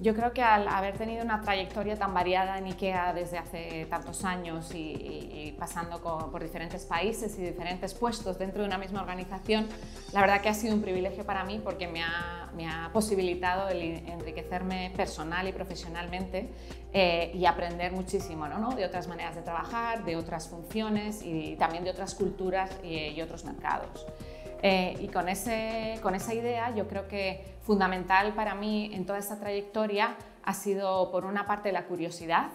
Yo creo que al haber tenido una trayectoria tan variada en IKEA desde hace tantos años y pasando por diferentes países y diferentes puestos dentro de una misma organización, la verdad que ha sido un privilegio para mí porque me ha posibilitado el enriquecerme personal y profesionalmente y aprender muchísimo, ¿no? De otras maneras de trabajar, de otras funciones y también de otras culturas y otros mercados. Y con esa idea yo creo que fundamental para mí en toda esta trayectoria ha sido por una parte la curiosidad,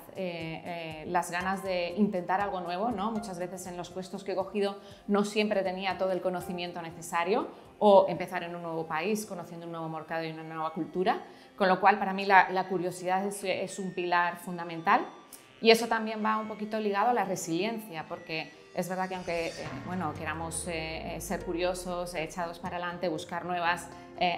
las ganas de intentar algo nuevo, ¿no? Muchas veces en los puestos que he cogido no siempre tenía todo el conocimiento necesario o empezar en un nuevo país conociendo un nuevo mercado y una nueva cultura, con lo cual para mí la curiosidad es un pilar fundamental y eso también va un poquito ligado a la resiliencia porque es verdad que aunque queramos ser curiosos, echados para adelante, buscar nuevas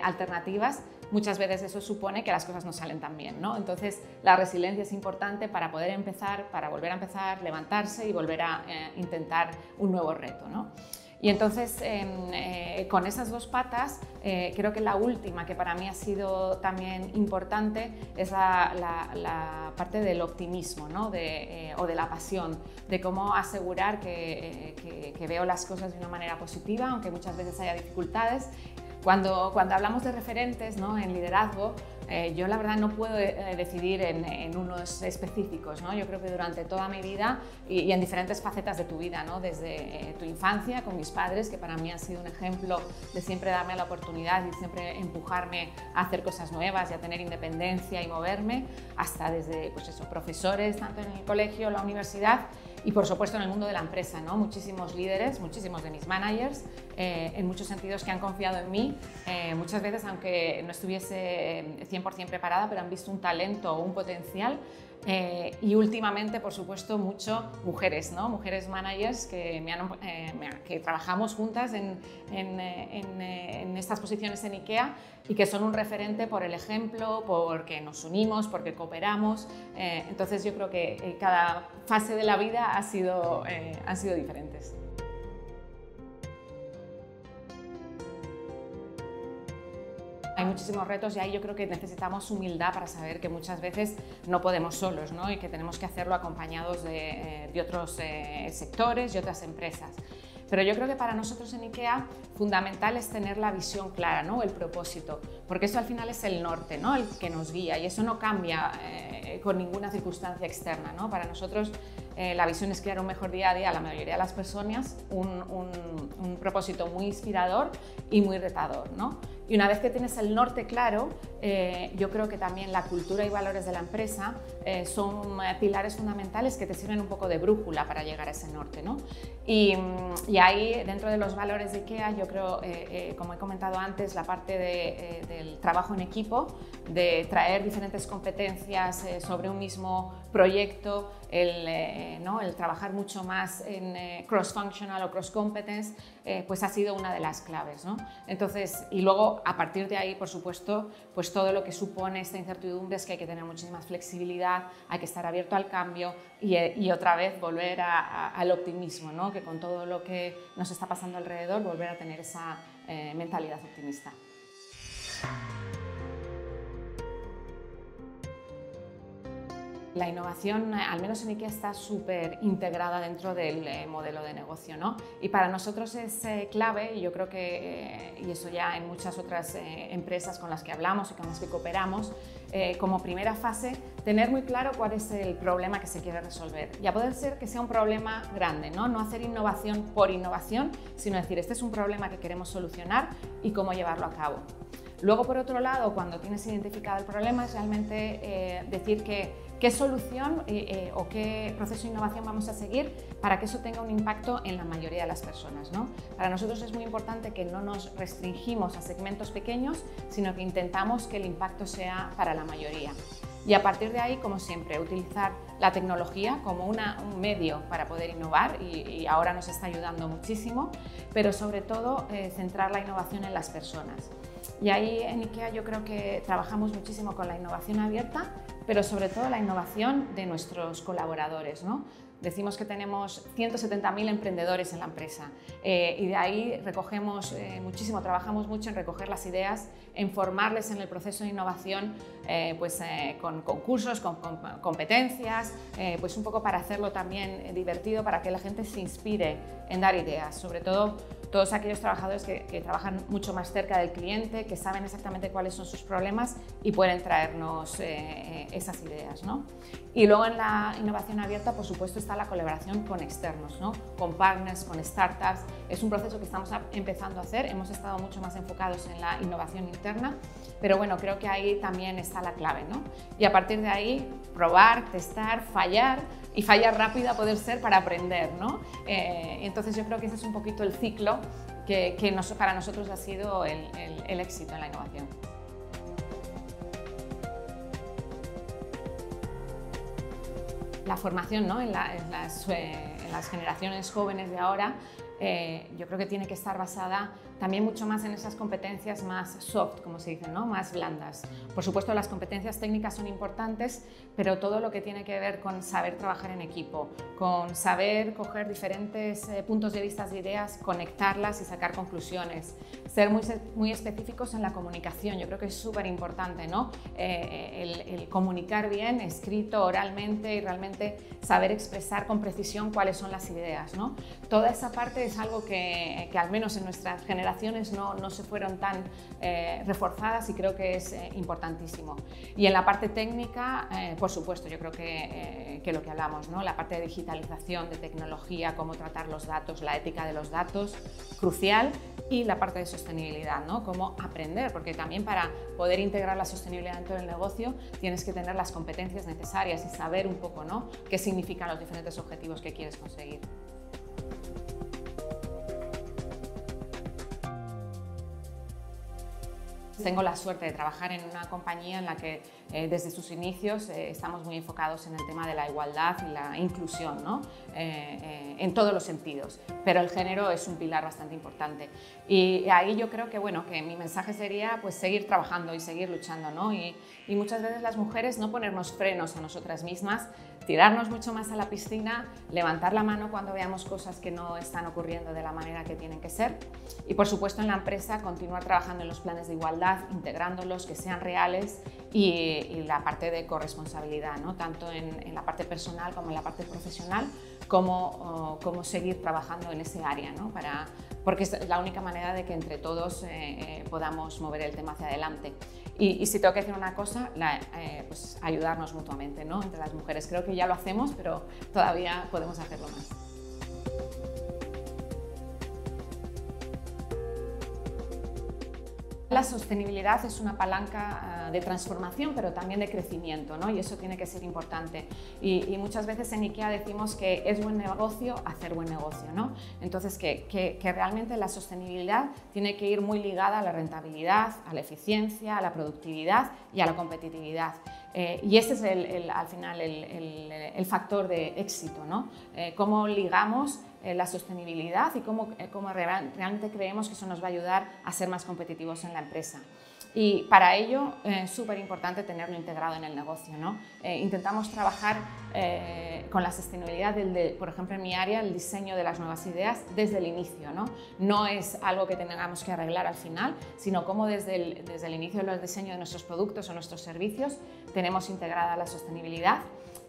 alternativas, muchas veces eso supone que las cosas no salen tan bien, ¿no? Entonces la resiliencia es importante para poder empezar, para volver a empezar, levantarse y volver a intentar un nuevo reto, ¿no? Y entonces con esas dos patas creo que la última que para mí ha sido también importante es la parte del optimismo, ¿no? O de la pasión, de cómo asegurar que veo las cosas de una manera positiva, aunque muchas veces haya dificultades. Cuando hablamos de referentes, ¿no? En liderazgo, yo la verdad no puedo decidir en unos específicos, ¿no? Yo creo que durante toda mi vida y en diferentes facetas de tu vida, ¿no? Desde tu infancia con mis padres, que para mí han sido un ejemplo de siempre darme la oportunidad y siempre empujarme a hacer cosas nuevas y a tener independencia y moverme, hasta desde profesores, tanto en el colegio, la universidad, y por supuesto en el mundo de la empresa, ¿no? Muchísimos líderes, muchísimos de mis managers, en muchos sentidos que han confiado en mí, muchas veces aunque no estuviese 100% preparada, pero han visto un talento o un potencial. Y últimamente, por supuesto, mucho mujeres, ¿no? Mujeres managers que trabajamos juntas en estas posiciones en IKEA y que son un referente por el ejemplo, porque nos unimos, porque cooperamos. Entonces yo creo que cada fase de la vida han sido diferentes. Hay muchísimos retos y ahí yo creo que necesitamos humildad para saber que muchas veces no podemos solos, ¿no? Y que tenemos que hacerlo acompañados de otros sectores y otras empresas. Pero yo creo que para nosotros en IKEA fundamental es tener la visión clara, ¿no? El propósito, porque eso al final es el norte, ¿no? El que nos guía y eso no cambia con ninguna circunstancia externa, ¿no? Para nosotros la visión es crear un mejor día a día a la mayoría de las personas, un propósito muy inspirador y muy retador, ¿no? Y una vez que tienes el norte claro, yo creo que también la cultura y valores de la empresa son pilares fundamentales que te sirven un poco de brújula para llegar a ese norte, ¿no? Y ahí, dentro de los valores de IKEA, yo creo, como he comentado antes, la parte del trabajo en equipo, de traer diferentes competencias sobre un mismo proyecto, el trabajar mucho más en cross-functional o cross-competence, pues ha sido una de las claves, ¿no? Entonces, y luego, a partir de ahí, por supuesto, pues todo lo que supone esta incertidumbre es que hay que tener muchísima flexibilidad, hay que estar abierto al cambio y otra vez volver al optimismo, ¿no? Que con todo lo que nos está pasando alrededor, volver a tener esa mentalidad optimista. La innovación, al menos en IKEA, está súper integrada dentro del modelo de negocio, ¿no? Y para nosotros es clave, y yo creo que, y eso ya en muchas otras empresas con las que hablamos y con las que cooperamos, como primera fase, tener muy claro cuál es el problema que se quiere resolver. Y a poder ser que sea un problema grande, ¿no? No hacer innovación por innovación, sino decir, este es un problema que queremos solucionar y cómo llevarlo a cabo. Luego, por otro lado, cuando tienes identificado el problema, es realmente decir qué solución o qué proceso de innovación vamos a seguir para que eso tenga un impacto en la mayoría de las personas, ¿no? Para nosotros es muy importante que no nos restringimos a segmentos pequeños, sino que intentamos que el impacto sea para la mayoría. Y a partir de ahí, como siempre, utilizar la tecnología como un medio para poder innovar y ahora nos está ayudando muchísimo, pero sobre todo centrar la innovación en las personas. Y ahí en IKEA yo creo que trabajamos muchísimo con la innovación abierta, pero sobre todo la innovación de nuestros colaboradores, ¿no? Decimos que tenemos 170.000 emprendedores en la empresa y de ahí recogemos muchísimo, trabajamos mucho en recoger las ideas, en formarles en el proceso de innovación con concursos, con competencias, pues un poco para hacerlo también divertido, para que la gente se inspire en dar ideas, sobre todo todos aquellos trabajadores que trabajan mucho más cerca del cliente, que saben exactamente cuáles son sus problemas y pueden traernos esas ideas, ¿no? Y luego en la innovación abierta, por supuesto, está la colaboración con externos, ¿no? Con partners, con startups. Es un proceso que estamos empezando a hacer, hemos estado mucho más enfocados en la innovación interna, pero bueno, creo que ahí también está la clave, ¿no? Y a partir de ahí, probar, testar, fallar, y fallar rápido a poder ser para aprender, ¿no? Entonces yo creo que ese es un poquito el ciclo que para nosotros ha sido el éxito en la innovación. La formación, ¿no? en las generaciones jóvenes de ahora, yo creo que tiene que estar basada también mucho más en esas competencias más soft, como se dice, ¿no? Más blandas. Por supuesto, las competencias técnicas son importantes, pero todo lo que tiene que ver con saber trabajar en equipo, con saber coger diferentes puntos de vista de ideas, conectarlas y sacar conclusiones, ser muy específicos en la comunicación. Yo creo que es súper importante, ¿no? El comunicar bien, escrito, oralmente, y realmente saber expresar con precisión cuáles son las ideas, ¿no? Toda esa parte es algo que al menos en nuestras generaciones no se fueron tan reforzadas y creo que es importantísimo. Y en la parte técnica, por supuesto, yo creo que lo que hablamos, ¿no? La parte de digitalización, de tecnología, cómo tratar los datos, la ética de los datos, crucial, y la parte de sostenibilidad, ¿no? Cómo aprender, porque también para poder integrar la sostenibilidad dentro del negocio tienes que tener las competencias necesarias y saber un poco, ¿no? Qué significan los diferentes objetivos que quieres conseguir. Tengo la suerte de trabajar en una compañía en la que desde sus inicios estamos muy enfocados en el tema de la igualdad y la inclusión, ¿no? En todos los sentidos, pero el género es un pilar bastante importante. Y ahí yo creo que, bueno, que mi mensaje sería pues, seguir trabajando y seguir luchando, ¿no? Y muchas veces las mujeres no ponernos frenos a nosotras mismas, tirarnos mucho más a la piscina, levantar la mano cuando veamos cosas que no están ocurriendo de la manera que tienen que ser y, por supuesto, en la empresa continuar trabajando en los planes de igualdad, integrándolos, que sean reales y la parte de corresponsabilidad, ¿no? Tanto en la parte personal como en la parte profesional, como seguir trabajando en ese área, ¿no? Porque es la única manera de que entre todos podamos mover el tema hacia adelante. Y si tengo que decir una cosa, pues ayudarnos mutuamente, ¿no? Entre las mujeres. Creo que ya lo hacemos, pero todavía podemos hacerlo más. La sostenibilidad es una palanca de transformación, pero también de crecimiento, ¿no? Y eso tiene que ser importante. Y muchas veces en IKEA decimos que es buen negocio hacer buen negocio, ¿no? Entonces, que realmente la sostenibilidad tiene que ir muy ligada a la rentabilidad, a la eficiencia, a la productividad y a la competitividad. Y ese es al final el factor de éxito, ¿no? Cómo ligamos la sostenibilidad y cómo realmente creemos que eso nos va a ayudar a ser más competitivos en la empresa. Y para ello es súper importante tenerlo integrado en el negocio, ¿no? Intentamos trabajar con la sostenibilidad, por ejemplo en mi área, el diseño de las nuevas ideas desde el inicio, ¿no? No es algo que tengamos que arreglar al final, sino cómo desde el inicio del diseño de nuestros productos o nuestros servicios tenemos integrada la sostenibilidad.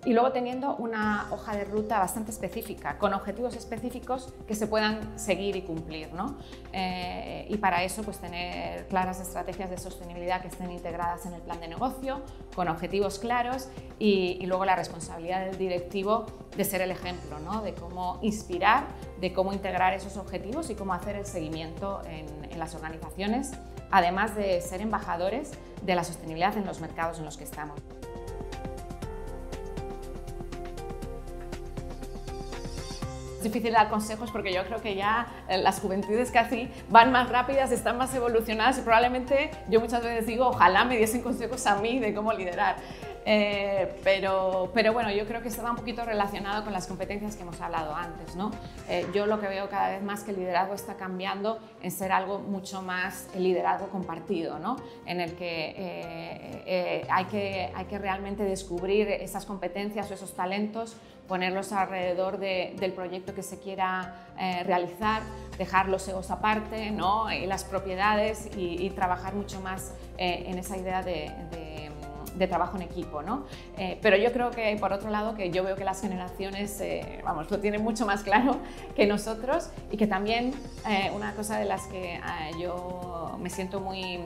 Y luego teniendo una hoja de ruta bastante específica, con objetivos específicos que se puedan seguir y cumplir, ¿no? Y para eso pues tener claras estrategias de sostenibilidad que estén integradas en el plan de negocio, con objetivos claros y luego la responsabilidad del directivo de ser el ejemplo, ¿no? De cómo inspirar, de cómo integrar esos objetivos y cómo hacer el seguimiento en las organizaciones, además de ser embajadores de la sostenibilidad en los mercados en los que estamos. Es difícil dar consejos porque yo creo que ya las juventudes casi van más rápidas, están más evolucionadas y probablemente yo muchas veces digo ojalá me diesen consejos a mí de cómo liderar. pero bueno, yo creo que está un poquito relacionado con las competencias que hemos hablado antes, ¿no? Yo lo que veo cada vez más que el liderazgo está cambiando en ser algo mucho más el liderazgo compartido, ¿no? En el que hay que realmente descubrir esas competencias o esos talentos, ponerlos alrededor del proyecto que se quiera realizar, dejar los egos aparte, ¿no? Y las propiedades y trabajar mucho más en esa idea de trabajo en equipo, ¿no? Pero yo creo que, por otro lado, que yo veo que las generaciones, vamos, lo tienen mucho más claro que nosotros, y que también una cosa de las que yo me siento muy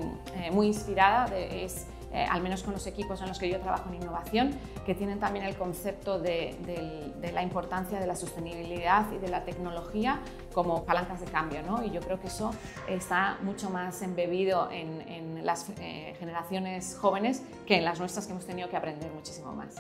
inspirada es, al menos con los equipos en los que yo trabajo en innovación, que tienen también el concepto de la importancia de la sostenibilidad y de la tecnología como palancas de cambio, ¿no? Y yo creo que eso está mucho más embebido en las generaciones jóvenes que en las nuestras, que hemos tenido que aprender muchísimo más.